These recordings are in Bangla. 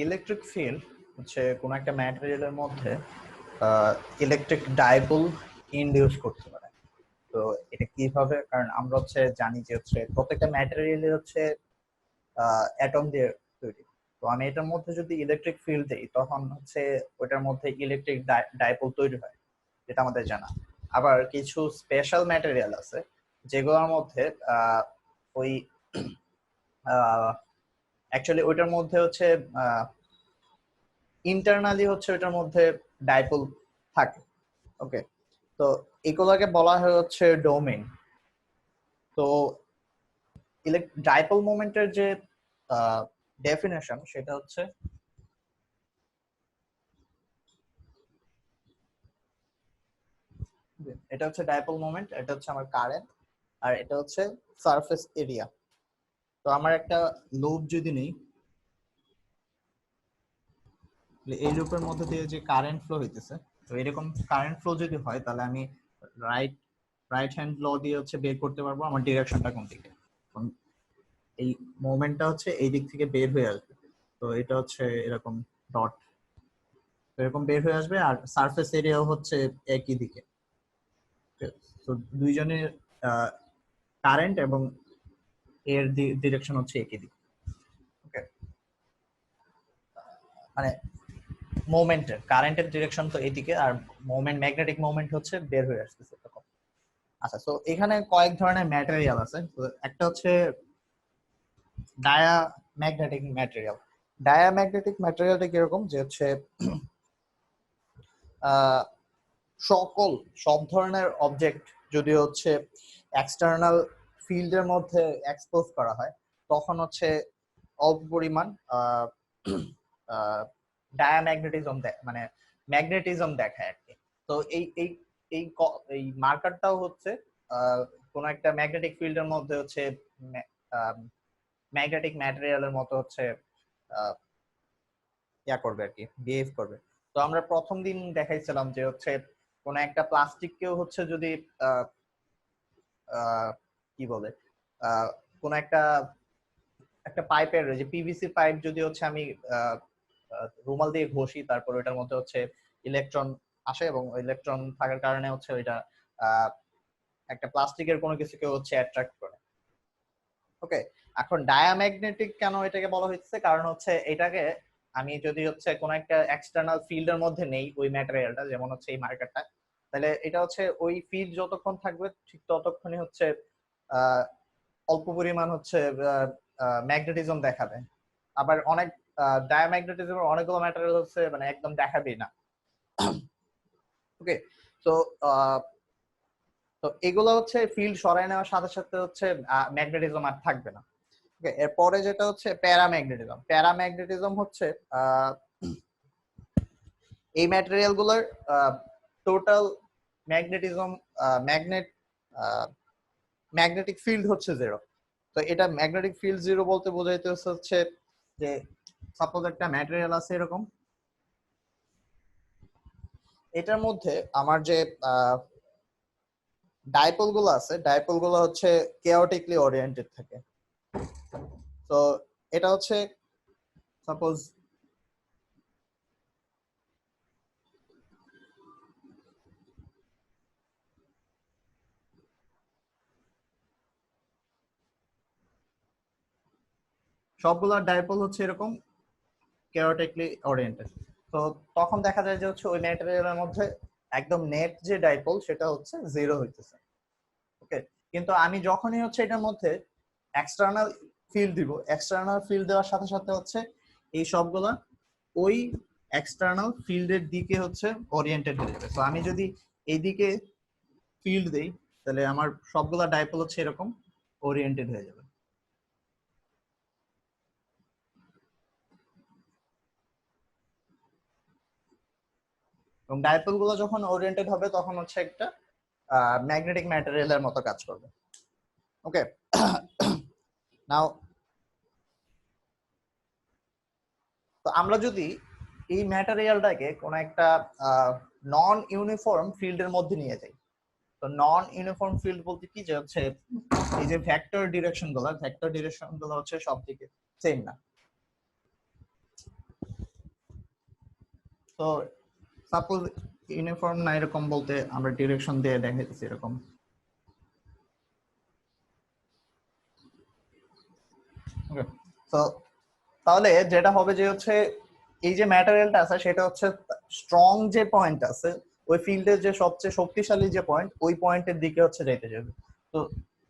ইলেকট্রিক ফিল্ড হচ্ছে কোন একটা ম্যাটেরিয়ালের মধ্যে ইলেকট্রিক ডাইপোল ইনডিউস করতে পারে। তো এটা কিভাবে, কারণ আমরা হচ্ছে জানি যে হচ্ছে প্রত্যেকটা ম্যাটেরিয়ালই হচ্ছে অ্যাটম দিয়ে তৈরি। তো আমি এটার মধ্যে যদি ইলেকট্রিক ফিল্ড দিই তখন হচ্ছে ওটার মধ্যে ইলেকট্রিক ডাইপোল তৈরি হয়, যেটা আমাদের জানা। আবার কিছু স্পেশাল ম্যাটেরিয়াল আছে যেগুলোর মধ্যে ওই অ্যাকচুয়ালি ওইটার মধ্যে হচ্ছে ইন্টারনালি হচ্ছে ওইটার মধ্যে ডাইপোল থাকে। ওকে, তো এগুলোকে বলা হয় হচ্ছে ডোমেইন। তো ডাইপোল মোমেন্টের যে ডেফিনেশন সেটা হচ্ছে এটা হচ্ছে ডাইপোল মোমেন্ট, এটা হচ্ছে আমার কারেন্ট, আর এটা হচ্ছে সারফেস এরিয়া। তো আমার একটা লুপ যদি নেই, এই লুপের মধ্যে দিয়ে যে কারেন্ট ফ্লো হইতেছে, তো এরকম কারেন্ট ফ্লো যদি হয় তাহলে আমি রাইট রাইট হ্যান্ড ল দিয়ে হচ্ছে বের করতে পারবো আমার ডিরেকশনটা কোন দিকে। এই মোমেন্টটা হচ্ছে এই দিক থেকে বের হয়ে আসবে, তো এটা হচ্ছে এরকম ডট এরকম বের হয়ে আসবে, আর সারফেস এরিয়াও হচ্ছে একই দিকে। তো দুইজনের কারেন্ট এবং এর ডিরেকশন হচ্ছে একই দিকে। ওকে, মানে মোমেন্টের কারেন্টের ডিরেকশন তো এইদিকে, আর মোমেন্ট ম্যাগনেটিক মোমেন্ট হচ্ছে বের হয়ে আসতেছে এরকম। আচ্ছা, তো এখানে কয়েক ধরনের ম্যাটেরিয়াল আছে। তো একটা হচ্ছে ডায়াম্যাগনেটিক ম্যাটেরিয়াল। ডায়াম্যাগনেটিক ম্যাটেরিয়ালটা কিরকম, যে হচ্ছে সব ধরনের অবজেক্ট যদি হচ্ছে এক্সটার্নাল ফিল্ডের মধ্যে এক্সপোজ করা হয় তখন হচ্ছে অল্প পরিমাণ ডায়াম্যাগনেটিজম মানে ম্যাগনেটিজম দেখায় আর কি। তো এই এই এই এই মার্কারটাও হচ্ছে কোন একটা ম্যাগনেটিক ফিল্ডের মধ্যে হচ্ছে ম্যাগনেটিক ম্যাটেরিয়ালের মতো হচ্ছে ইয়া করবে আর কি, বিহেভ করবে। তো আমরা প্রথম দিন দেখাইছিলাম যে হচ্ছে কোন একটা প্লাস্টিককেও হচ্ছে যদি কি বলে কোন একটা একটা পাইপের যে পিভিসি পাইপ যদি হচ্ছে আমি রুমাল দিয়ে ঘষি, তারপর ওইটার মধ্যে হচ্ছে ইলেকট্রন আসে এবং ইলেকট্রন থাকার কারণে হচ্ছে ওইটা একটা প্লাস্টিকের কোনো কিছুকে হচ্ছে অ্যাট্রাক্ট করে। ওকে, এখন ডায়াম্যাগনেটিক কেন এটাকে বলা হচ্ছে, কারণ হচ্ছে এটাকে আমি যদি হচ্ছে কোন একটা এক্সটার্নাল ফিল্ডের মধ্যে নেই ওই ম্যাটেরিয়ালটা, যেমন হচ্ছে এই মার্কারটা, তাহলে এটা হচ্ছে ওই ফিল্ড যতক্ষণ থাকবে ঠিক ততক্ষণই হচ্ছে অল্প পরিমাণ হচ্ছে ম্যাগনেটিজম দেখাবে। আবার অনেক ডায়াম্যাগনেটিজমের অনেকগুলো ম্যাটেরিয়াল হচ্ছে মানে একদম দেখাবেই না। ওকে, তো তো এগুলো হচ্ছে ফিল্ড সরাই নেওয়ার সাথে সাথে হচ্ছে ম্যাগনেটিজম আর থাকবে না। ওকে, এরপরে যেটা হচ্ছে প্যারাম্যাগনেটিজম। প্যারাম্যাগনেটিজম হচ্ছে এই ম্যাটেরিয়াল গুলোর টোটাল ম্যাগনেটিজম ম্যাগনেটিক ফিল্ড হচ্ছে জিরো। তো এটা ম্যাগনেটিক ফিল্ড জিরো বলতে বোঝাইতে হচ্ছে যে সাপোজ একটা ম্যাটেরিয়াল আছে এরকম, এটার মধ্যে আমার যে ডাইপোল গুলো আছে, ডাইপোল গুলো হচ্ছে কেওটিকলি ওরিয়েন্টেড থাকে। তো এটা হচ্ছে সাপোজ সবগুলা ডাইপোল হচ্ছে এরকম কেওটিকলি ওরিয়েন্টেড। তো তখন দেখা যায় যে হচ্ছে ওই ম্যাটেরিয়ালের মধ্যে একদম নেট যে ডাইপোল সেটা হচ্ছে জিরো হইতেছে। ওকে, কিন্তু আমি যখনই হচ্ছে এটার মধ্যে এক্সটার্নাল ফিল্ড দিব, এক্সটার্নাল ফিল্ড দেওয়ার সাথে সাথে হচ্ছে এই সবগুলা ওই এক্সটার্নাল ফিল্ডের দিকে হচ্ছে ওরিয়েন্টেড হয়ে যাবে। তো আমি যদি এইদিকে ফিল্ড দেই তাহলে আমার সবগুলা ডাইপোল হচ্ছে এরকম ওরিয়েন্টেড হয়ে যাবে। এবং ডাইপোল গুলো যখন ওরিয়েন্টেড হবে তখন হচ্ছে একটা ম্যাগনেটিক ম্যাটেরিয়ালের মতো কাজ করবে। ওকে, নাও তো আমরা যদি এই ম্যাটেরিয়ালটাকে কোন একটা নন ইউনিফর্ম ফিল্ডের মধ্যে নিয়ে যাই, তো নন ইউনিফর্ম ফিল্ড বলতে কি, যে হচ্ছে এই যে ভেক্টর ডিরেকশন গুলো হচ্ছে সব দিকে সেম না। তো সাপোজ ইউনিফর্ম না, এরকম বলতে আমরা ডিরেকশন দিয়ে দেখাইতেছি এরকম। তো তাহলে যেটা হবে যে হচ্ছে এই যে ম্যাটেরিয়ালটা আছে সেটা হচ্ছে স্ট্রং যে পয়েন্ট আছে ওই ফিল্ডের যে সবচেয়ে শক্তিশালী যে পয়েন্ট ওই পয়েন্টের দিকে হচ্ছে যাইতে যাবে। তো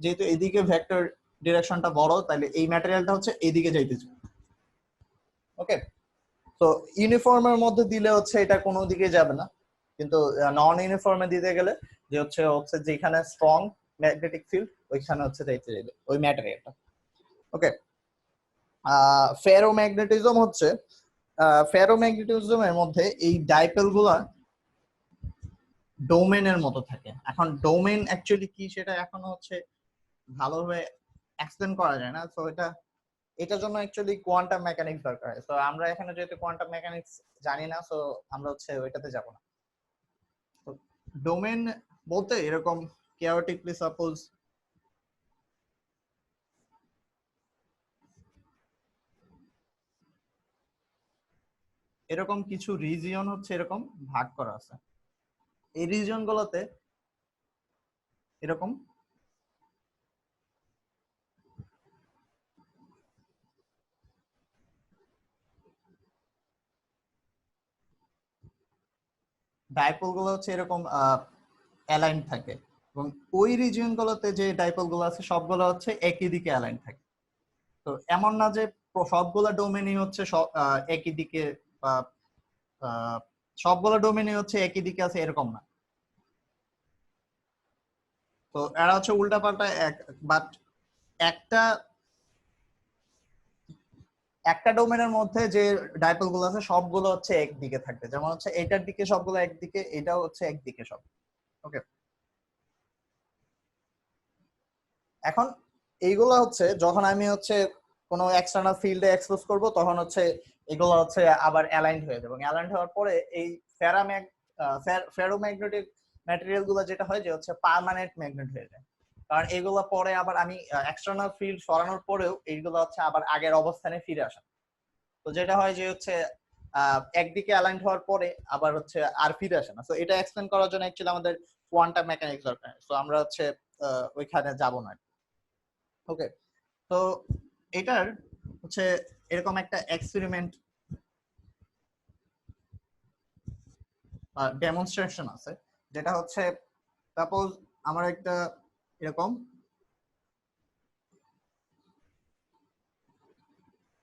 যেহেতু এদিকে ভেক্টর ডিরেকশনটা বড়, তাহলে এই ম্যাটেরিয়ালটা হচ্ছে এইদিকে যাইতে যাবে। ওকে, তো ইউনিফর্মের মধ্যে দিলে হচ্ছে এটা কোনো দিকে যাবে না, কিন্তু নন ইউনিফর্মে দিতে গেলে যে হচ্ছে হচ্ছে যেখানে স্ট্রং ম্যাগনেটিক ফিল্ড ওইখানে হচ্ছে যাইতে যাবে ওই ম্যাটেরিয়ালটা। ওকে, ফেরোম্যাগনেটিজম হচ্ছে ফেরোম্যাগনেটিজমের মধ্যে এই ডাইপেল গুলা ডোমেনের মতো থাকে। এখন ডোমেন অ্যাকচুয়ালি কি সেটা এখনো হচ্ছে ভালোভাবে এক্সপ্লেন করা যায় না। তো এটার জন্য অ্যাকচুয়ালি কোয়ান্টাম মেকানিক্স দরকার হয়। তো আমরা এখানে যেহেতু কোয়ান্টাম মেকানিক্স জানি না, সো আমরা হচ্ছে ওইটাতে যাব না। তো ডোমেন বলতে এরকম কেওটিকলি সাপোজ এরকম কিছু রিজিয়ন হচ্ছে এরকম ভাগ করা আছে। এই রিজিয়ন গুলোতে এরকম ডাইপোল গুলো হচ্ছে এরকম অ্যালাইন থাকে, এবং ওই রিজিয়ন গুলোতে যে ডাইপোল গুলো আছে সবগুলো হচ্ছে একই দিকে অ্যালাইন থাকে। তো এমন না যে সবগুলো ডোমেনই হচ্ছে একই দিকে, বা সবগুলো ডোমেনই হচ্ছে একই দিকে আছে এরকম না। তো এরা হচ্ছে উল্টাপাল্টা বাট একটা একটা ডোমেনের মধ্যে যে ডাইপোল গুলো আছে সবগুলো হচ্ছে একদিকে থাকবে, যেমন হচ্ছে এটার দিকে সবগুলো একদিকে, এটাও হচ্ছে একদিকে সব। ওকে, এখন এইগুলো হচ্ছে যখন আমি হচ্ছে কোনো এক্সটার্নাল ফিল্ডে এক্সপোজ করব তখন হচ্ছে এগুলো হচ্ছে আবার অ্যালাইন্ড হয়ে যাবে, এবং অ্যালাইন্ড হওয়ার পরে এই ফেরাম্যাগ ফেরোম্যাগনেটিক ম্যাটেরিয়াল গুলো যেটা হয় যে হচ্ছে পার্মানেন্ট ম্যাগনেট হয়ে যায়। কারণ এগুলো পরে আবার আমি এক্সটার্নাল ফিল্ড সরানোর পরেও এইগুলো হচ্ছে আবার আগের অবস্থানে ফিরে আসে। তো যেটা হয় যে হচ্ছে একদিকে অ্যালাইন্ড হওয়ার পরে আবার হচ্ছে আর ফিরে আসে না। তো এটা এক্সপ্লেন করার জন্য অ্যাকচুয়ালি আমাদের কোয়ান্টাম মেকানিক্স দরকার। তো আমরা হচ্ছে ওইখানে যাব না। ওকে, তো এটার হচ্ছে এরকম একটা এক্সপেরিমেন্ট বা ডেমনস্ট্রেশন আছে, যেটা হচ্ছে সাপোজ আমার একটা এরকম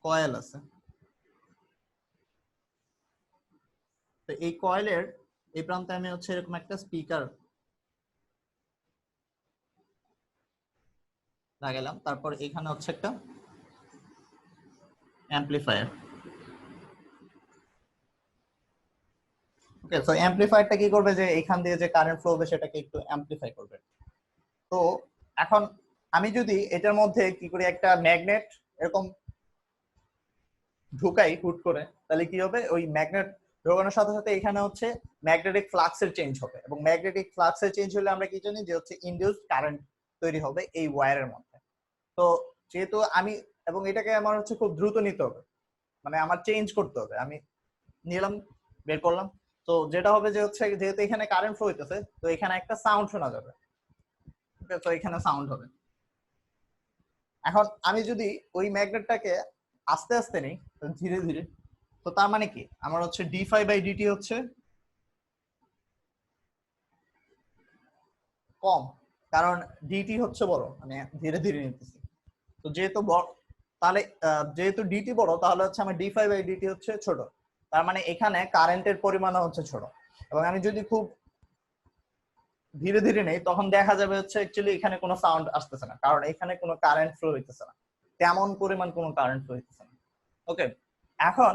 কয়েল আছে। তো এই কয়েলের এই প্রান্তে আমি হচ্ছে এরকম একটা স্পিকার লাগালাম, তারপর এখানে হচ্ছে একটা অ্যাম্পলিফায়ার। ওকে, তো অ্যাম্পলিফায়ারটা কি করবে যে এখান দিয়ে যে কারেন্ট ফ্লো হবে সেটাকে একটু অ্যাম্পলিফাই করবে। তো এখন আমি যদি এটার মধ্যে কি করি একটা ম্যাগনেট এরকম ঢুকাই হুট করে, তাহলে কি হবে ওই ম্যাগনেট ঢোকানোর সাথে সাথে এখানে হচ্ছে ম্যাগনেটিক ফ্লাক্সের চেঞ্জ হবে, এবং ম্যাগনেটিক ফ্লাক্সের চেঞ্জ হলে আমরা কি জানি যে হচ্ছে ইনডিউসড কারেন্ট তৈরি হবে এই ওয়্যারের মধ্যে। তো যেহেতু আমি এবং এটাকে আমার হচ্ছে খুব দ্রুত নিতে হবে, মানে আমার চেঞ্জ করতে হবে, আমি নিলাম, বের করলাম। তো যেটা হবে যে হচ্ছে যেহেতু এখানে কারেন্ট ফ্লো হইতেছে তো এখানে একটা সাউন্ড শোনা যাবে। তো এখানে সাউন্ড হবে। এখন আমি যদি ওই ম্যাগনেটটাকে আস্তে আস্তে নেই, ধীরে ধীরে, তো তার মানে কি আমার হচ্ছে d∅/dt হচ্ছে কম, কারণ ডিটি হচ্ছে বড়, মানে ধীরে ধীরে নিতেছি। তো যেহেতু বড়, তাহলে যেহেতু ডিটি বড় তাহলে হচ্ছে আমার d∅/dt হচ্ছে ছোট, তার মানে এখানে কারেন্টের পরিমাণও হচ্ছে ছোট। এবং আমি যদি খুব ধীরে ধীরে নেই তখন দেখা যাবে হচ্ছে অ্যাকচুয়ালি এখানে কোনো সাউন্ড আসতেছে না, কারণ এখানে কোনো কারেন্ট ফ্লো হইতেছে না, তেমন পরিমাণ কোনো কারেন্ট ফ্লো হইতেছে না। ওকে, এখন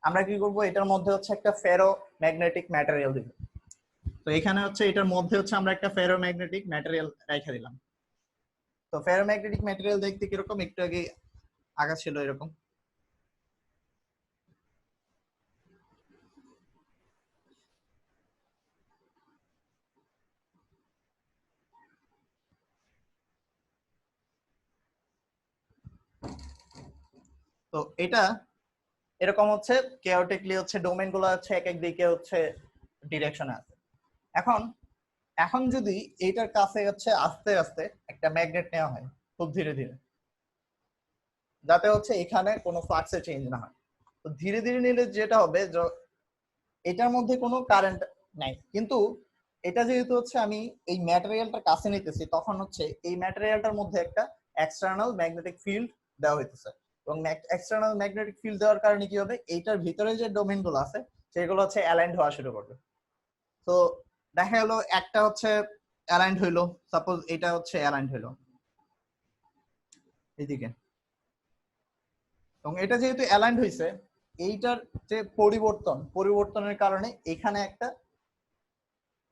আমরা কি করব, এটার মধ্যে হচ্ছে একটা ফেরো ম্যাগনেটিক ম্যাটেরিয়াল দিব। তো এখানে হচ্ছে এটার মধ্যে হচ্ছে আমরা একটা ফেরো ম্যাগনেটিক ম্যাটেরিয়াল রেখে দিলাম। তো ফেরো ম্যাগনেটিক ম্যাটেরিয়াল দেখতে কিরকম, একটু আগে আগা ছিল এরকম। তো এটা এরকম হচ্ছে কেওটিকলি হচ্ছে ডোমেন গুলো হচ্ছে এক এক দিকে হচ্ছে ডিরেকশনে আছে। এখন এখন যদি এইটার কাছে হচ্ছে আস্তে আস্তে একটা ম্যাগনেট নেওয়া হয় খুব ধীরে ধীরে, যাতে হচ্ছে এখানে কোনো ফ্লাক্সে চেঞ্জ না হয়। তো ধীরে ধীরে নিলে যেটা হবে এটার মধ্যে কোনো কারেন্ট নাই, কিন্তু এটা যেহেতু হচ্ছে আমি এই ম্যাটেরিয়ালটার কাছে নিতেছি, তখন হচ্ছে এই ম্যাটেরিয়ালটার মধ্যে একটা এক্সটার্নাল ম্যাগনেটিক ফিল্ড দেওয়া হইতেছে, এবং এক্সটার্নাল ম্যাগনেটিক ফিল্ড দেওয়ার কারণে কি হবে, এইটার ভিতরে যে ডোমেইন গুলো আছে সেগুলো হচ্ছে অ্যালাইন্ড হওয়া শুরু করবে। তো দেখা গেলো একটা হচ্ছে অ্যালাইন্ড হইলো, সাপোজ এটা হচ্ছে অ্যালাইন্ড হইলো এইদিকে, এবং এটা যেহেতু অ্যালাইন্ড হইছে, এইটার যে পরিবর্তনের কারণে এখানে একটা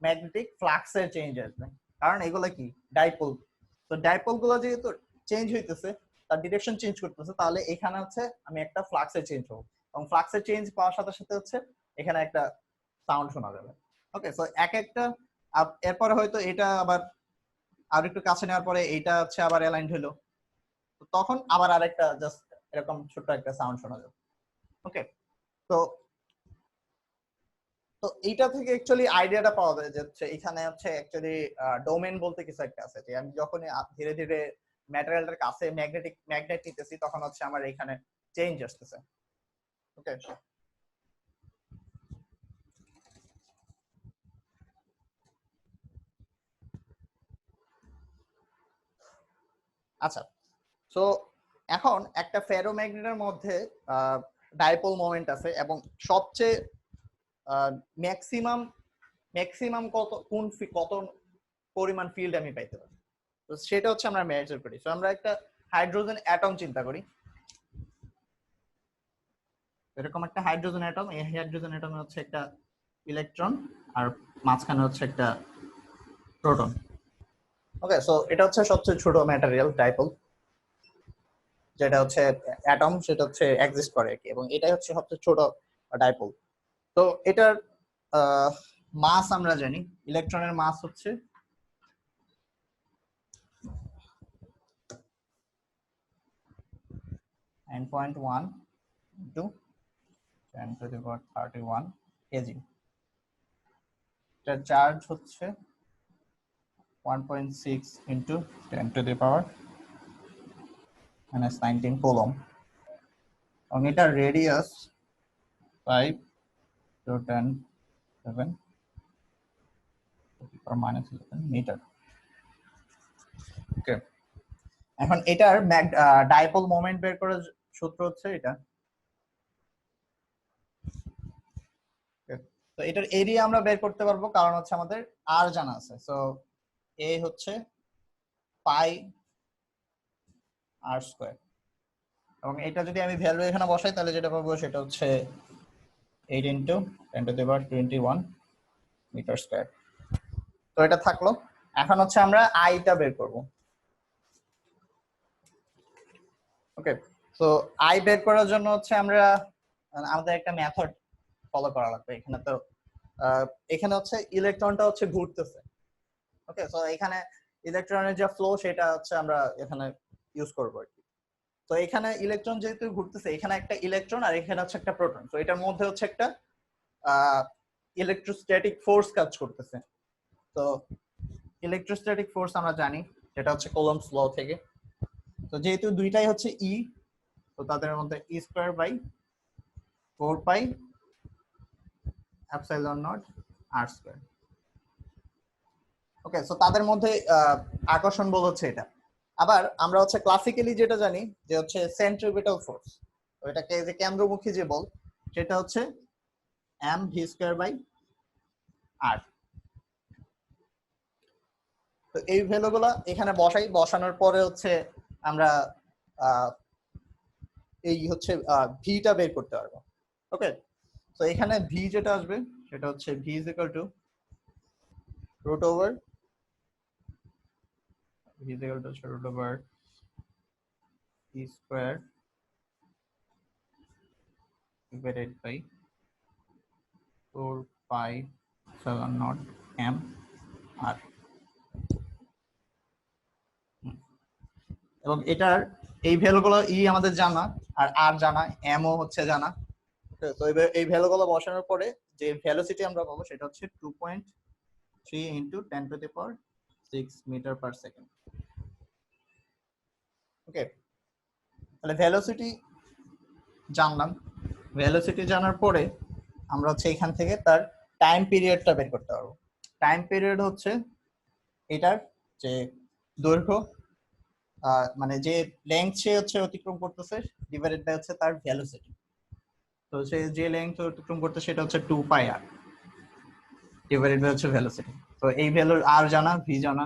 ম্যাগনেটিক ফ্লাক্সের চেঞ্জ আসবে, কারণ এগুলো কি ডাইপোল। তো ডাইপোল গুলো যেহেতু চেঞ্জ হইতেছে, তার ডিরেকশন চেঞ্জ করতেছে, তাহলে এখানে হচ্ছে আমি একটা ফ্লাক্সের চেঞ্জ হবো, এবং ফ্লাক্সের চেঞ্জ পাওয়ার সাথে সাথে হচ্ছে এখানে একটা সাউন্ড শোনা যাবে। ওকে, সো এক একটা এরপরে হয়তো এটা আবার আর একটু কাছে নেওয়ার পরে এইটা হচ্ছে আবার অ্যালাইন্ড হলো, তো তখন আবার আরেকটা জাস্ট এরকম ছোট্ট একটা সাউন্ড শোনা যাবে। ওকে, তো তো এইটা থেকে অ্যাকচুয়ালি আইডিয়াটা পাওয়া যায় যে হচ্ছে এখানে হচ্ছে অ্যাকচুয়ালি ডোমেন বলতে কিছু একটা আছে, যে আমি যখনই ধীরে ধীরে ম্যাটেরিয়ালটার কাছে ম্যাগনেট নিতেছি, তখন হচ্ছে আমার এখানে চেঞ্জ আসতেছে। ওকে, আচ্ছা, সো এখন একটা ফেরোম্যাগনেটের মধ্যে ডাইপোল মোমেন্ট আছে, এবং সবচেয়ে ম্যাক্সিমাম ম্যাক্সিমাম কত পরিমাণ ফিল্ড আমি পাইতে পারি, তো সেটা হচ্ছে আমরা মেজার করি। তো আমরা একটা হাইড্রোজেন অ্যাটম চিন্তা করি, এরকম একটা হাইড্রোজেন অ্যাটম, এই হাইড্রোজেন অ্যাটমে হচ্ছে একটা ইলেকট্রন আর মাঝখানে হচ্ছে একটা প্রোটন। ওকে, সো এটা হচ্ছে সবচেয়ে ছোট ম্যাটেরিয়াল ডাইপোল, যেটা হচ্ছে অ্যাটম, সেটা হচ্ছে এক্সিস্ট করে আর কি, এবং এটাই হচ্ছে সবচেয়ে ছোট ডাইপোল। তো এটার মাস আমরা জানি, ইলেকট্রনের মাস হচ্ছে 9.1 into 10 to the power 31 KG. এটার চার্জ হচ্ছে 1.6 into 10 to the power -19 coulomb, এবং এটার রেডিয়াস 5 to 10 7 -11 মিটার। ওকে, এখন এটার ডাইপোল মোমেন্ট বের করার সূত্র হচ্ছে এটা। তো এটার এরিয়া আমরা বের করতে পারবো, কারণ হচ্ছে আমাদের আর জানা আছে। সো এ হচ্ছে পাই আর স্কয়ার, এবং এটা যদি আমি ভ্যালু এখানে বসাই, তাহলে যেটা পাবো সেটা হচ্ছে 8 into 10 to the power 21 metre square. তো এটা থাকলো। এখন হচ্ছে আমরা আইটা বের করব। ওকে, সো আই বের করার জন্য হচ্ছে আমাদের একটা মেথড ফলো করা লাগবে। এখানে তো এখানে হচ্ছে ইলেকট্রনটা হচ্ছে ঘুরতেছে। ওকে, সো এখানে ইলেকট্রনের যে ফ্লো সেটা হচ্ছে আমরা এখানে ইউজ করবো আর কি। তো এখানে ইলেকট্রন যেহেতু ঘুরতেছে, এখানে একটা ইলেকট্রন আর এখানে হচ্ছে একটা প্রোটন, তো এটার মধ্যে হচ্ছে একটা ইলেকট্রোস্ট্যাটিক ফোর্স কাজ করতেছে। তো ইলেকট্রোস্ট্যাটিক ফোর্স আমরা জানি, যেটা হচ্ছে কুলম্বস ল থেকে। তো যেহেতু দুইটাই হচ্ছে ই, তো তাদের মধ্যে e square by 4 pi epsilon naught r square. Okay, so তাদের মধ্যে আকর্ষণ বল হচ্ছে এটা। আবার আমরা হচ্ছে ক্লাসিক্যালি যেটা জানি যে হচ্ছে সেন্ট্রিপিটাল ফোর্স, তো এটাকে যে কেন্দ্রমুখী যে বল, সেটা হচ্ছে এম ভি স্কয়ার বাই আর। তো এই ভ্যালুগুলো এখানে বসানোর পরে হচ্ছে আমরা এই হচ্ছে ভিটা বের করতে পারবো। ওকে, তো এখানে ভি যেটা আসবে সেটা হচ্ছে V is equal to root over e square divided by 4 pi epsilon naught m r, এবং এটার এই ভ্যালুগুলো ই আমাদের জানা, আর আর জানা, এম ও হচ্ছে জানা। তো এই ভ্যালুগুলো বসানোর পরে যে ভেলোসিটি আমরা পাবো সেটা হচ্ছে 2.3 into 10 to the power 6 metre per second. Okay, তাহলে ভেলোসিটি জানলাম। ভেলোসিটি জানার পরে আমরা হচ্ছে এখান থেকে তার টাইম পিরিয়ডটা বের করতে পারবো। টাইম পিরিয়ড হচ্ছে এটার যে দৈর্ঘ্য মানে যে লেংথ সে হচ্ছে অতিক্রম করতেছে ডিভাইডেড বাই হচ্ছে তার ভেলোসিটি। তো সে যে লেংথ অতিক্রম করতে সেটা হচ্ছে 2 পাই আর ডিভাইডেড বাই হচ্ছে ভেলোসিটি। তো এই ভ্যালুর আর জানা, ভি জানা।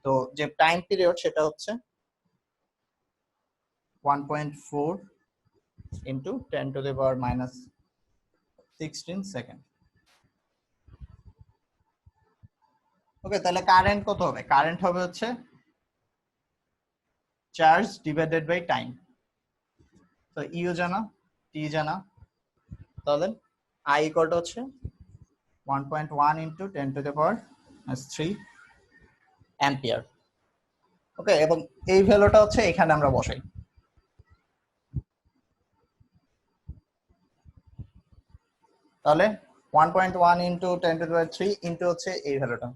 তো যে টাইম পিরিয়ড সেটা হচ্ছে 1.4 into 10 to the power minus 16 second. Okay, তাহলে কারেন্ট কত হবে? কারেন্ট হবে হচ্ছে চার্জ ডিভাইডেড বাই টাইম। তো ইউ জানা, টি জানা, তাহলে আই ইকুয়াল টু হচ্ছে 1.1 into 10 to the power 3 ampere. Okay, এবং এই ভ্যালুটা হচ্ছে এখানে আমরা বসাই। তাহলে 1.1 into 10 to the power 3 into হচ্ছে এই ভ্যালুটা।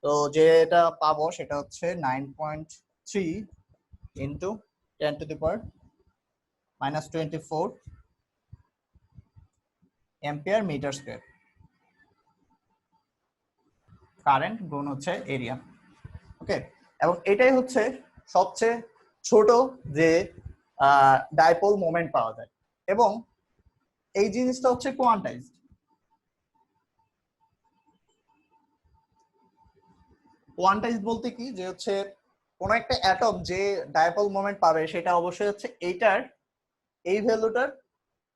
তো যেটা পাবো সেটা হচ্ছে 9.3 into 10 to the power minus 24 ampere metre square. Current গুণ হচ্ছে এরিয়া। ওকে, এবং এটাই হচ্ছে সবচেয়ে ছোট যে ডাইপোল মোমেন্ট পাওয়া যায়, এবং এই জিনিসটা হচ্ছে কোয়ান্টাইজড। কোয়ান্টাইজড বলতে কি, যে হচ্ছে কোন একটা অ্যাটম যে ডাইপোল মোমেন্ট পাবে সেটা অবশ্যই হচ্ছে এইটার এই ভ্যালুটার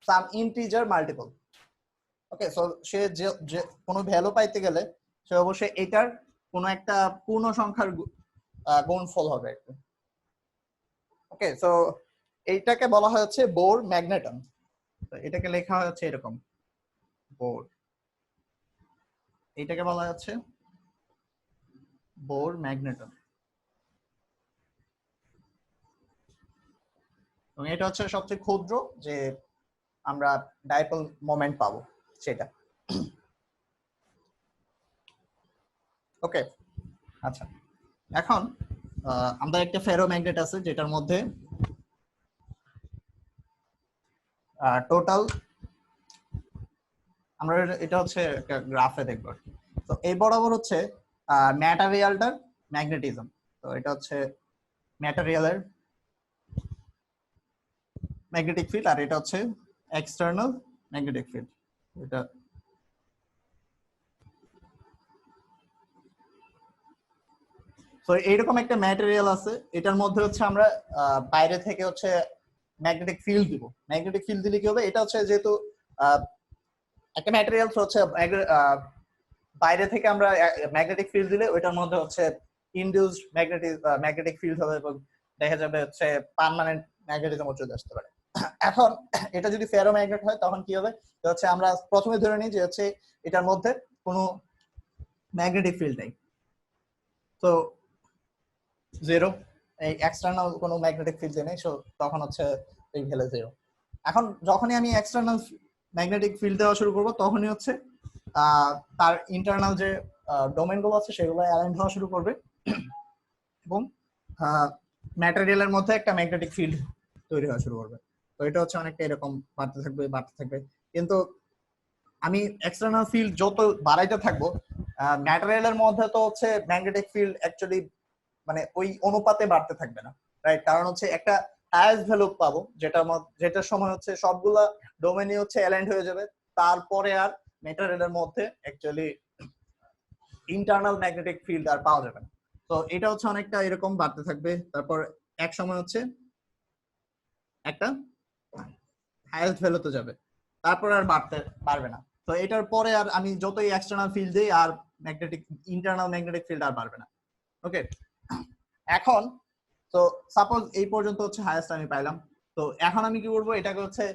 সাম ইন্টিজার মাল্টিপল। ওকে, সো সে যে কোনো ভ্যালু পাইতে গেলে সে অবশ্যই এটার কোনো একটা পূর্ণ সংখ্যার গুণফল হবে। ওকে, সো এইটাকে বলা হয় হচ্ছে বোর ম্যাগনেটন। তো এটাকে লেখা হয় হচ্ছে এরকম, বোর। এটাকে বলা হচ্ছে বোর ম্যাগনেটন, এবং এটা হচ্ছে সবচেয়ে ক্ষুদ্র যে আমরা ডাইপোল মোমেন্ট পাবো সেটা। ওকে, আচ্ছা, এখন আমাদের একটা ফেরোম্যাগনেট আছে যেটার মধ্যে টোটাল, আমরা এটা হচ্ছে একটা গ্রাফে দেখবো। তো এই বরাবর হচ্ছে ম্যাটেরিয়ালটার ম্যাগনেটিজম। তো এটা হচ্ছে ম্যাটেরিয়ালের ম্যাগনেটিক ফিল্ড, আর এটা হচ্ছে এক্সটার্নাল ম্যাগনেটিক ফিল্ড। এটা তো এইরকম একটা ম্যাটেরিয়াল আছে, এটার মধ্যে হচ্ছে আমরা বাইরে থেকে হচ্ছে ম্যাগনেটিক ফিল্ড দিব। ম্যাগনেটিক ফিল্ড দিলে কি হবে, এটা হচ্ছে যেহেতু একটা ম্যাটেরিয়াল হচ্ছে বাইরে থেকে আমরা ম্যাগনেটিক ফিল্ড দিলে ওইটার মধ্যে হচ্ছে ইনডিউসড ম্যাগনেটিক ফিল্ড হবে, এবং দেখা যাবে হচ্ছে পার্মানেন্ট ম্যাগনেটিজম চলে আসতে পারে। এখন এটা যদি ফেরো ম্যাগনেট হয় তখন কি হবে, হচ্ছে আমরা প্রথমে ধরে নিই যে হচ্ছে এটার মধ্যে কোনো ম্যাগনেটিক ফিল্ড নেই, তো জিরো, এই এক্সটার্নাল কোনো ম্যাগনেটিক ফিল্ড নেই, সো তখন হচ্ছে এই ভ্যালু জিরো। এখন যখনই আমি এক্সটার্নাল ম্যাগনেটিক ফিল্ড দেওয়া শুরু করবো তখনই হচ্ছে তার ইন্টারনাল যে ডোমেন গুলো আছে সেগুলো অ্যালাইন হওয়া শুরু করবে, এবং ম্যাটেরিয়ালের মধ্যে একটা ম্যাগনেটিক ফিল্ড তৈরি হওয়া শুরু করবে। তো এটা হচ্ছে অনেকটা এরকম বাড়তে থাকবে বাড়তে থাকবে, কিন্তু আমি এক্সটার্নাল ফিল্ড যত বাড়াইতে থাকবো ম্যাটেরিয়ালের মধ্যে তো হচ্ছে ম্যাগনেটিক ফিল্ড অ্যাকচুয়ালি মানে ওই অনুপাতে বাড়তে থাকবে না, রাইট? কারণ হচ্ছে একটা হাইয়েস্ট ভ্যালু পাবো যেটার সময় হচ্ছে সবগুলা ডোমেনই হচ্ছে অ্যালাইন্ড হয়ে যাবে, তারপরে আর ম্যাটেরিয়ালের মধ্যে অ্যাকচুয়ালি ইন্টারনাল ম্যাগনেটিক ফিল্ড আর পাওয়া যাবে না। তো এটা হচ্ছে অনেকটা এরকম বাড়তে থাকবে, তারপর এক সময় হচ্ছে একটা হাইয়েস্ট ভ্যালুতে যাবে, তারপর আর পারবে না। তো এটার পরে আর আমি যতই এক্সটার্নাল ফিল্ড দিই আর ইন্টারনাল ম্যাগনেটিক ফিল্ড আর পারবে না। ওকে, এখন তো সাপোজ এই পর্যন্ত হচ্ছে হাইয়েস্ট আমি পাইলাম। তো এখন আমি কি করবো, এটাকে হচ্ছে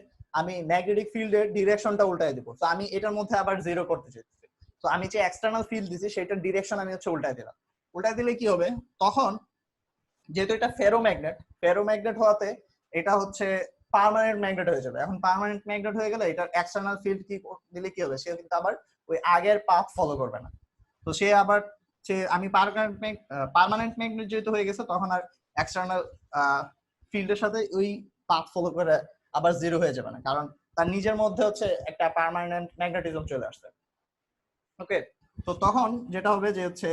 আমি ম্যাগনেটিক ফিল্ডের ডিরেকশনটা উল্টায় দিব। তো আমি এটার মধ্যে আবার জিরো করতে চাইছি, তো আমি যে এক্সটার্নাল ফিল্ড দিছি সেটার ডিরেকশন আমি হচ্ছে উল্টায় দিলাম। উল্টায় দিলে কি হবে, তখন যেহেতু এটা ফেরোম্যাগনেট হওয়াতে এটা হচ্ছে পার্মানেন্ট ম্যাগনেট হয়ে যাবে। এখন পার্মানেন্ট ম্যাগনেট হয়ে গেলে এটার এক্সটার্নাল ফিল্ড কি দিলে কি হবে, সে কিন্তু আবার ওই আগের পাথ ফলো করবে না। তো সে আবার আমি পার্মানেন্ট ম্যাগনেট যেহেতু হয়ে গেছে, তখন আর এক্সটার্নাল ফিল্ডের সাথে ওই পাথ ফলো করে আবার জিরো হয়ে যাবে না, কারণ তার নিজের মধ্যে হচ্ছে একটা পার্মানেন্ট ম্যাগনেটিজম চলে আসছে। ওকে, তো তখন যেটা হবে যে হচ্ছে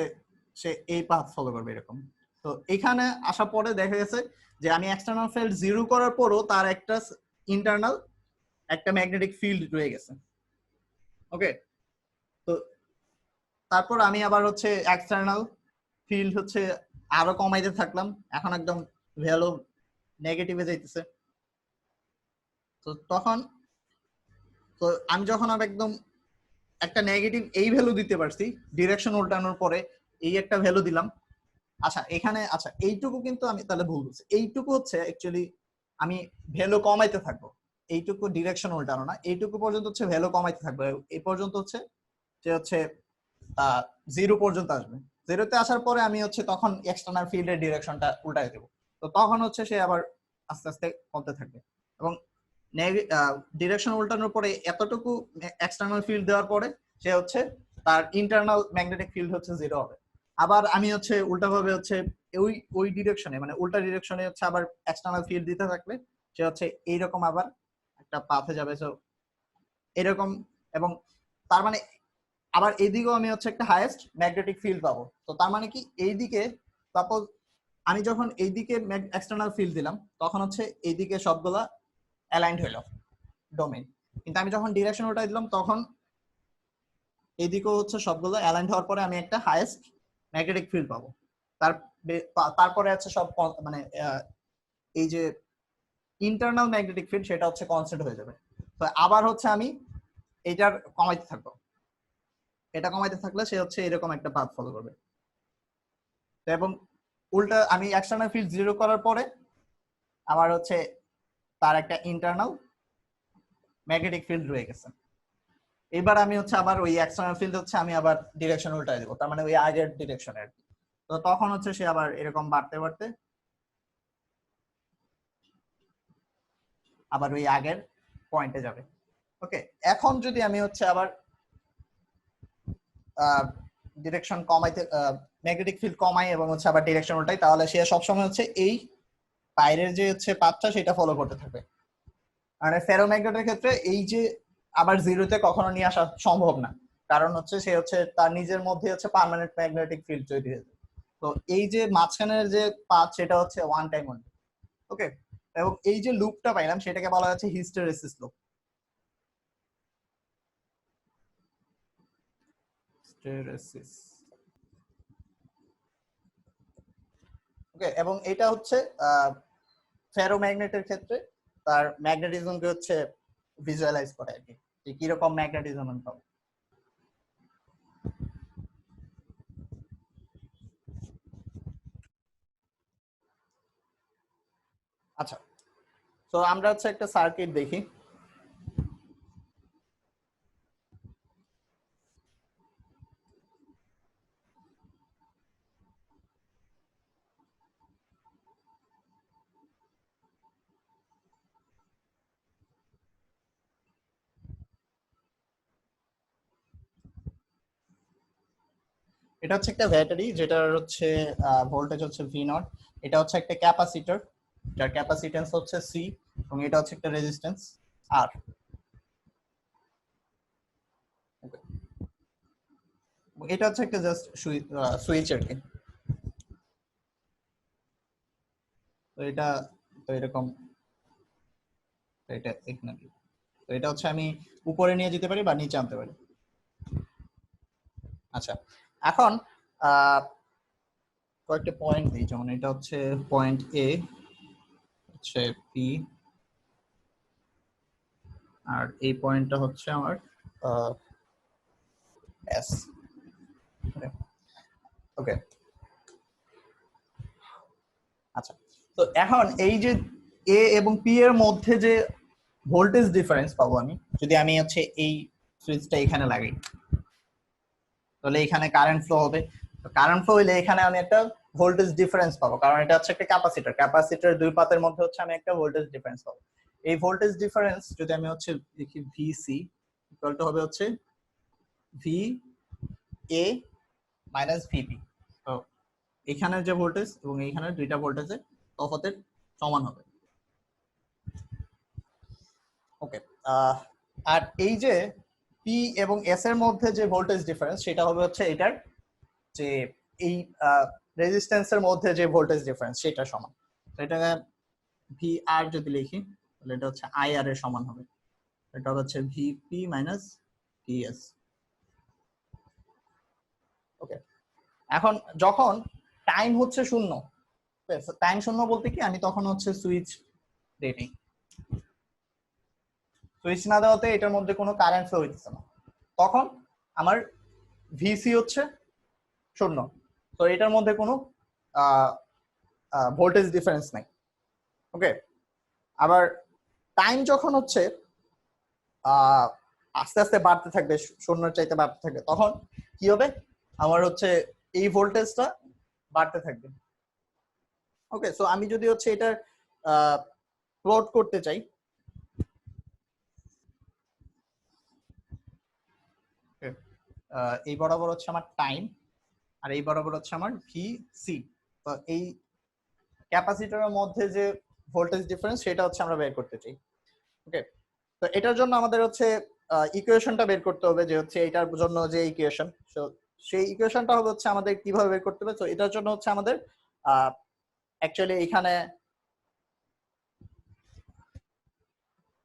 সে এই পাথ ফলো করবে এরকম। তো এখানে আসার পরে দেখা গেছে যে আমি এক্সটার্নাল ফিল্ড জিরো করার পরও তার একটা ইন্টারনাল একটা ম্যাগনেটিক ফিল্ড রয়ে গেছে। ওকে, তো তারপর আমি আবার হচ্ছে এক্সটার্নাল ফিল্ড হচ্ছে আরো কমাইতে থাকলাম, এখন একদম ভ্যালু নেগেটিভে যাইতেছে। তো তখন তো আমি যখন আবার একদম একটা নেগেটিভ এই ভ্যালু দিতে পারছি, ডিরেকশন উল্টানোর পরে এই একটা ভ্যালু দিলাম। আচ্ছা এখানে আচ্ছা এইটুকু কিন্তু আমি তাহলে ভুল বলছি, এইটুকু হচ্ছে অ্যাকচুয়ালি আমি ভ্যালু কমাইতে থাকবো, এইটুকু ডিরেকশন উল্টানো না, এইটুকু পর্যন্ত হচ্ছে ভ্যালু কমাইতে থাকবো, এই পর্যন্ত হচ্ছে যে হচ্ছে জিরো পর্যন্ত আসবে। জিরোতে আসার পরে আমি হচ্ছে তখন এক্সটার্নাল ফিল্ডের ডিরেকশনটা উল্টাই দেবো। তো তখন হচ্ছে সে আবার আস্তে আস্তে কমতে থাকবে, এবং ডিরেকশন উল্টানোর পরে এতটুকু এক্সটার্নাল ফিল্ড দেওয়ার পরে সে হচ্ছে তার ইন্টারনাল ম্যাগনেটিক ফিল্ড হচ্ছে জিরো হবে। আবার আমি হচ্ছে উল্টাভাবে হচ্ছে ওই ওই ডিরেকশনে মানে উল্টা ডিরেকশনে হচ্ছে আবার এক্সটার্নাল ফিল্ড দিতে থাকলে সে হচ্ছে এইরকম আবার একটা পাথে যাবে। সো এরকম, এবং তার মানে আবার এইদিকেও আমি হচ্ছে একটা হাইয়েস্ট ম্যাগনেটিক ফিল্ড পাবো। তো তার মানে কি এইদিকে সাপোজ আমি যখন এইদিকে এক্সটার্নাল ফিল্ড দিলাম, তখন হচ্ছে এইদিকে সবগুলা অ্যালাইন্ড হইল ডোমেইন, কিন্তু আমি যখন ডিরেকশন উল্টাই দিলাম তখন এইদিকেও হচ্ছে সবগুলো অ্যালাইন্ড হওয়ার পরে আমি একটা হাইয়েস্ট ম্যাগনেটিক ফিল্ড পাবো। তারপরে হচ্ছে সব মানে এই যে ইন্টারনাল ম্যাগনেটিক ফিল্ড সেটা হচ্ছে কনস্ট্যান্ট হয়ে যাবে। তো আবার হচ্ছে আমি এটার কমাইতে থাকবো, এটা কমাইতে থাকলে সে হচ্ছে এরকম একটা পাথ ফলো করবে। এবং উল্টা আমি এক্সটার্নাল ফিল্ড জিরো করার পরে আমার হচ্ছে তার একটা ইন্টারনাল ম্যাগনেটিক ফিল্ড রয়ে গেছে। এবার আমি হচ্ছে আবার ওই এক্সটার্নাল ফিল্ড হচ্ছে আমি আবার ডিরেকশন উল্টাই দেবো, তার মানে ওই আগের ডিরেকশনে আর কি। তো তখন হচ্ছে সে আবার এরকম বাড়তে বাড়তে আবার ওই আগের পয়েন্টে যাবে। ওকে, এখন যদি আমি হচ্ছে আবার ডিরেকশন কমাইতে ম্যাগনেটিক ফিল্ড কমাই এবং হচ্ছে আবার ডিরেকশন উল্টাই, তাহলে সে সবসময় হচ্ছে এই বাইরের যে হচ্ছে পাথটা সেটা ফলো করতে থাকবে। মানে ফেরোম্যাগনেটের ক্ষেত্রে এই যে আবার জিরোতে কখনো নিয়ে আসা সম্ভব না, কারণ হচ্ছে সে হচ্ছে তার নিজের মধ্যে হচ্ছে পার্মানেন্ট ম্যাগনেটিক ফিল্ড তৈরি হয়েছে। তো এই যে মাঝখানের যে পাথ সেটা হচ্ছে ওয়ান টাইম অনলি। ওকে, এবং এই যে লুপটা পাইলাম সেটাকে বলা হচ্ছে হিস্টেরেসিস লুপ। হিস্টেরেসিস। ওকে, এবং এটা হচ্ছে ফেরোম্যাগনেটের ক্ষেত্রে তার ম্যাগনেটিজমকে হচ্ছে ভিজুয়ালাইজ করে আর কি, যে কিরকম ম্যাগনেটিজম আমি পাবো। আচ্ছা, তো আমরা হচ্ছে একটা সার্কিট দেখি। এটা হচ্ছে একটা ব্যাটারি যেটার হচ্ছে ভোল্টেজ হচ্ছে ভি নট। এটা হচ্ছে একটা ক্যাপাসিটর যার ক্যাপাসিটেন্স হচ্ছে সি, এবং এটা হচ্ছে একটা রেজিস্ট্যান্স আর। এটা হচ্ছে একটা জাস্ট সুইচ আর কি। তো এটা তো এরকম, এটা এখানে, তো এটা হচ্ছে আমি উপরে নিয়ে যেতে পারি বা নিচে আনতে পারি। আচ্ছা, এখন কয়েকটা পয়েন্ট দিই, যেমন এটা হচ্ছে পয়েন্ট এ, হচ্ছে পি, আর এই পয়েন্টটা হচ্ছে আমার এস। ওকে, আচ্ছা, তো এখন এই যে এ এবং পি এর মধ্যে যে ভোল্টেজ ডিফারেন্স পাবো আমি, যদি আমি হচ্ছে এই সুইচটা এখানে লাগাই, তাহলে এখানে কারেন্ট ফ্লো হবে। কারেন্ট ফ্লো হইলে এখানে আমি একটা ভোল্টেজ ডিফারেন্স পাবো, কারণ এটা হচ্ছে একটা ক্যাপাসিটর, ক্যাপাসিটর দুই পাতের মধ্যে হচ্ছে আমি একটা ভোল্টেজ ডিফারেন্স পাবো। এই ভোল্টেজ ডিফারেন্স যদি আমি হচ্ছে লিখি ভিসি ইকুয়াল টু হবে হচ্ছে ভি এ মাইনাস ভিপি। তো এখানের যে ভোল্টেজ এবং এইখানের দুইটা ভোল্টেজের তফাতের সমান হবে। ওকে, আর এই যে পি এবং এস এর মধ্যে যে ভোল্টেজ ডিফারেন্স সেটা হবে হচ্ছে এটার যে এই রেজিস্ট্যান্সের মধ্যে যে ভোল্টেজ ডিফারেন্স সেটা সমান। তো এটা ভি আর যদি লিখি তাহলে এটা হচ্ছে আই আর এর সমান হবে। এটা হচ্ছে ভিপি মাইনাস ভিএস। ওকে, এখন যখন টাইম হচ্ছে শূন্য, টাইম শূন্য বলতে কি আমি তখন হচ্ছে সুইচ দিই নেই, সুইচ না দেওয়াতে এটার মধ্যে কোনো কারেন্ট ফ্লো হইতেছে না, তখন আমার ভিসি হচ্ছে শূন্য। তো এটার মধ্যে কোনো ভোল্টেজ ডিফারেন্স নাই। ওকে, আবার টাইম যখন হচ্ছে আস্তে আস্তে বাড়তে থাকবে, শূন্যের চাইতে বাড়তে থাকবে, তখন কি হবে আমার হচ্ছে এই ভোল্টেজটা বাড়তে থাকবে। ওকে, সো আমি যদি হচ্ছে এটা প্লট করতে চাই, এই বরাবর হচ্ছে আমার টাইম আর এই বরাবর হচ্ছে আমার ভিসি। তো এই ক্যাপাসিটরের মধ্যে যে ভোল্টেজ ডিফারেন্স সেটা হচ্ছে আমরা বের করতে চাই। ওকে, তো এটার জন্য আমাদের হচ্ছে ইকুয়েশনটা বের করতে হবে, যে হচ্ছে এটার জন্য যে ইকুয়েশন, সেই ইকুয়েশনটা হবে হচ্ছে আমাদের কিভাবে বের করতে হবে। তো এটার জন্য হচ্ছে আমাদের অ্যাকচুয়ালি এখানে,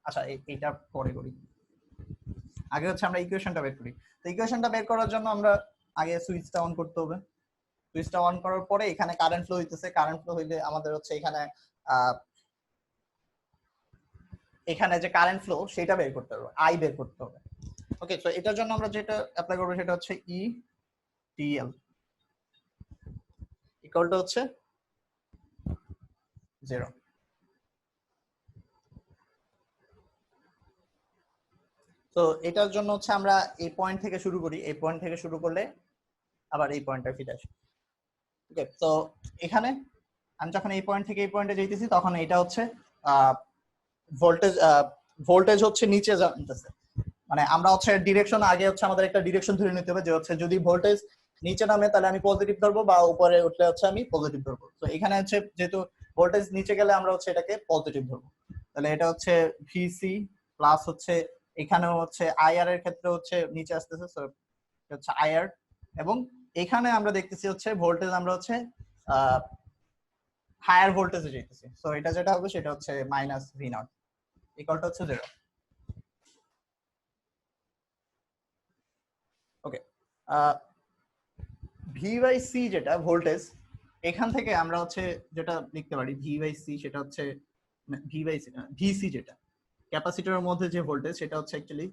আচ্ছা এইটা পরে করি, আগে হচ্ছে আমরা ইকুয়েশনটা বের করি। তো ইকুয়েশনটা বের করার জন্য আমরা আগে সুইচটা অন করতে হবে। সুইচটা অন করার পরে এখানে কারেন্ট ফ্লো হইতেছে, কারেন্ট ফ্লো হইলে আমাদের হচ্ছে এখানে যে কারেন্ট ফ্লো সেটা বের করতে হবে, আই বের করতে হবে। ওকে, তো এটার জন্য আমরা যেটা অ্যাপ্লাই করব সেটা হচ্ছে ই টিএল ইকুয়াল টু হচ্ছে 0। তো এটার জন্য হচ্ছে আমরা এই পয়েন্ট থেকে শুরু করি, এই পয়েন্ট থেকে শুরু করলে আবার এই পয়েন্টটা ফিরে আসে। ওকে, তো এখানে আমি যখন এই পয়েন্ট থেকে এই পয়েন্টে যাইতেছি তখন এটা হচ্ছে ভোল্টেজ, ভোল্টেজ হচ্ছে নিচে যাইতেছে, মানে আমরা হচ্ছে ডিরেকশন, আগে হচ্ছে আমাদের একটা ডিরেকশন ধরে নিতে হবে যে হচ্ছে যদি ভোল্টেজ নিচে নামে তাহলে আমি পজিটিভ ধরবো, বা উপরে উঠলে হচ্ছে আমি পজিটিভ ধরবো। তো এখানে হচ্ছে যেহেতু ভোল্টেজ নিচে গেলে আমরা হচ্ছে এটাকে পজিটিভ ধরবো, তাহলে এটা হচ্ছে ভিসি প্লাস হচ্ছে এখানেও হচ্ছে আইআর এর ক্ষেত্রে হচ্ছে নিচে আসতেছে, সো এটা হচ্ছে আইআর। এবং এখানে আমরা দেখতেছি হচ্ছে ভোল্টেজ আমরা হচ্ছে হায়ার ভোল্টেজে যেতেছি, সো এটা যেটা হবে সেটা হচ্ছে minus V naught equal to হচ্ছে 0। ওকে, ভি বাই সি যেটা ভোল্টেজ, এখান থেকে আমরা হচ্ছে যেটা লিখতে পারি ভি বাই সি, সেটা হচ্ছে ভি বাই সি ভিসি যেটা ক্যাপাসিটরের মধ্যে যে ভোল্টেজ সেটা হচ্ছে অ্যাকচুয়ালি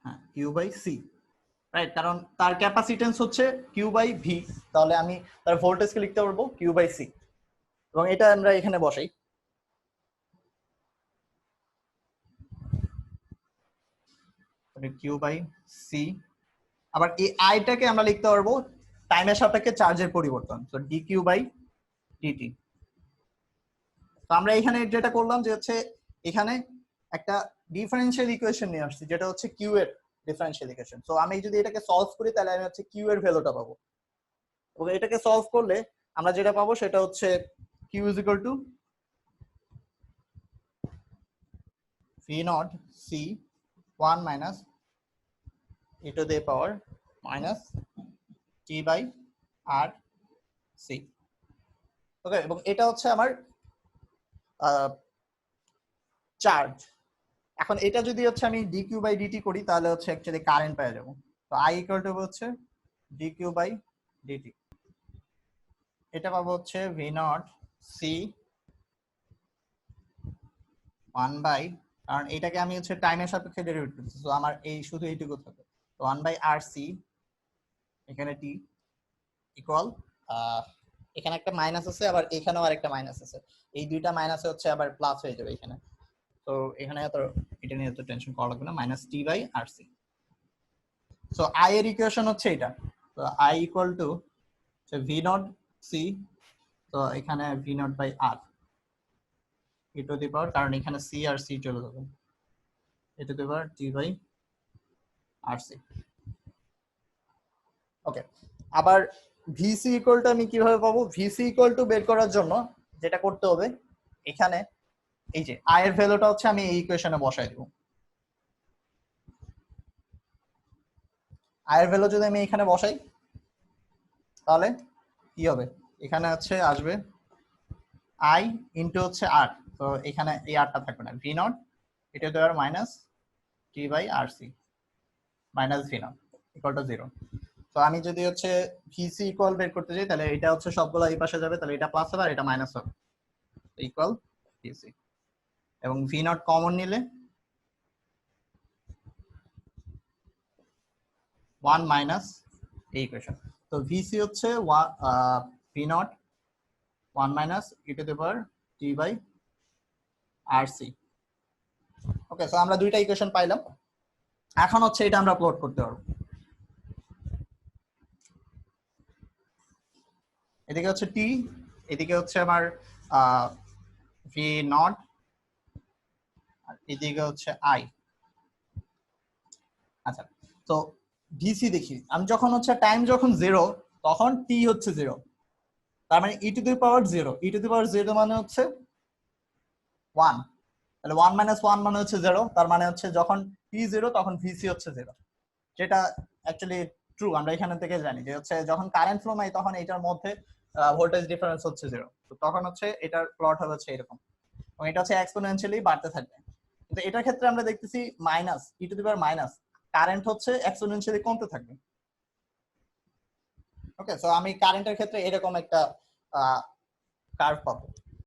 হ্যাঁ কিউ বাই সি, রাইট, কারণ তার ক্যাপাসিটেন্স হচ্ছে কিউ বাই ভি, তাহলে আমি তার ভোল্টেজকে লিখতে পারবো কিউ বাই সি, এবং এটা আমরা এখানে বসাই। কিউ বাই সি, আবার এই আইটাকে আমরা লিখতে পারবো টাইমের সাপেক্ষে চার্জের পরিবর্তন, তো ডি কিউ বাই ডিটি। তো আমরা এখানে যেটা করলাম যে হচ্ছে এখানে একটা ডিফারেন্সিয়াল ইকুয়েশন নিয়ে আসছি যেটা হচ্ছে কিউ এর ডিফারেন্সিয়াল ইকুয়েশন। তো আমি যদি এটাকে সলভ করি তাহলে আমি হচ্ছে কিউ এর ভ্যালুটা পাবো, এবং এটাকে সলভ করলে আমরা যেটা পাবো সেটা হচ্ছে q is equal to v naught c 1 minus e to the power minus T by R C. Okay, এবং এটা হচ্ছে আমার চার্জ। এখন এটা যদি হচ্ছে আমি ডি কিউ বাই ডিটি করি তাহলে হচ্ছে অ্যাকচুয়ালি কারেন্ট পেয়ে যাবো। তো আই ইকুয়াল টু হচ্ছে ডি কিউ বাই ডিটি, এটা পাবো হচ্ছে ভি নট সি 1 বাই, কারণ এটাকে আমি হচ্ছে টাইমের সাপেক্ষে ডেরিভেট করছি, তো আমার এই শুধু এইটুকু থাকবে, তো 1 বাই আর সি এখানে টি ইকুয়াল, এখানে একটা মাইনাস আছে আবার এখানেও আরেকটা মাইনাস আছে, এই দুইটা মাইনাসে হচ্ছে আবার প্লাস হয়ে যাবে এখানে, তো এখানে এত এটা নিয়ে এত টেনশন করা লাগবে না, minus T by R c. So I এর ইকুয়েশন হচ্ছে এটা, তো I equal to v naught c তো এখানে v naught by r e to the power, কারণ এখানে সি আর সি চলে যাবে, e to the power T by R C. Okay, আবার ভিসি ইকুয়াল টু আমি কিভাবে পাবো? ভিসি ইকুয়াল টু বের করার জন্য যেটা করতে হবে, এখানে এই যে আই এর ভ্যালুটা হচ্ছে আমি এই ইকুয়েশনে বসাই দেব। আই এর ভ্যালু যদি আমি এখানে বসাই তাহলে কি হবে? এখানে হচ্ছে আসবে আই ইন্টু হচ্ছে আর, তো এখানে এই আরটা থাকবে না, ভি নট এটা দেওয়ার minus T by R C minus V naught equal to 0। তো আমি যদি হচ্ছে ভিসি ইকুয়াল বের করতে যাই তাহলে এটা হচ্ছে সবগুলো এই পাশে যাবে, তাহলে এটা প্লাস হবে আর এটা মাইনাস হবে, ইকুয়াল ভিসি। এবং ভি নট কমন নিলে 1 মাইনাস এই ইকুয়েশন। তো ভিসি হচ্ছে V naught 1 minus e to the power T by R C. Okay, so আমরা দুইটা ইকুয়েশন পাইলাম। এখন হচ্ছে এটা আমরা প্লট করতে পারবো। এদিকে হচ্ছে টি, এদিকে হচ্ছে আমার ভি নট, আর এদিকে হচ্ছে আই। আচ্ছা, তো ভিসি দেখি, আমি যখন হচ্ছে টাইম যখন 0 তখন টি হচ্ছে 0, তার মানে ই to the power 0, E to the পাওয়ার 0 মানে হচ্ছে 1, তাহলে 1 মাইনাস 1 মানে হচ্ছে 0, তার মানে হচ্ছে যখন টি 0 তখন ভিসি হচ্ছে 0, যেটা অ্যাকচুয়ালি ট্রু। আমরা এখানে থেকে জানি যে হচ্ছে যখন কারেন্ট ফ্লো নাই তখন এটার মধ্যে ভোল্টেজ ডিফারেন্স হচ্ছে 0, তো তখন হচ্ছে এটার প্লট হবে হচ্ছে এরকম, এবং এটা হচ্ছে এক্সপোনেনশিয়ালি বাড়তে থাকবে। কিন্তু এটার ক্ষেত্রে আমরা দেখতেছি minus e to the power minus, current হচ্ছে এক্সপোনেনশিয়ালি কমতে থাকবে। ওকে, সো আমি কারেন্টের ক্ষেত্রে এরকম একটা কার্ভ পাবো।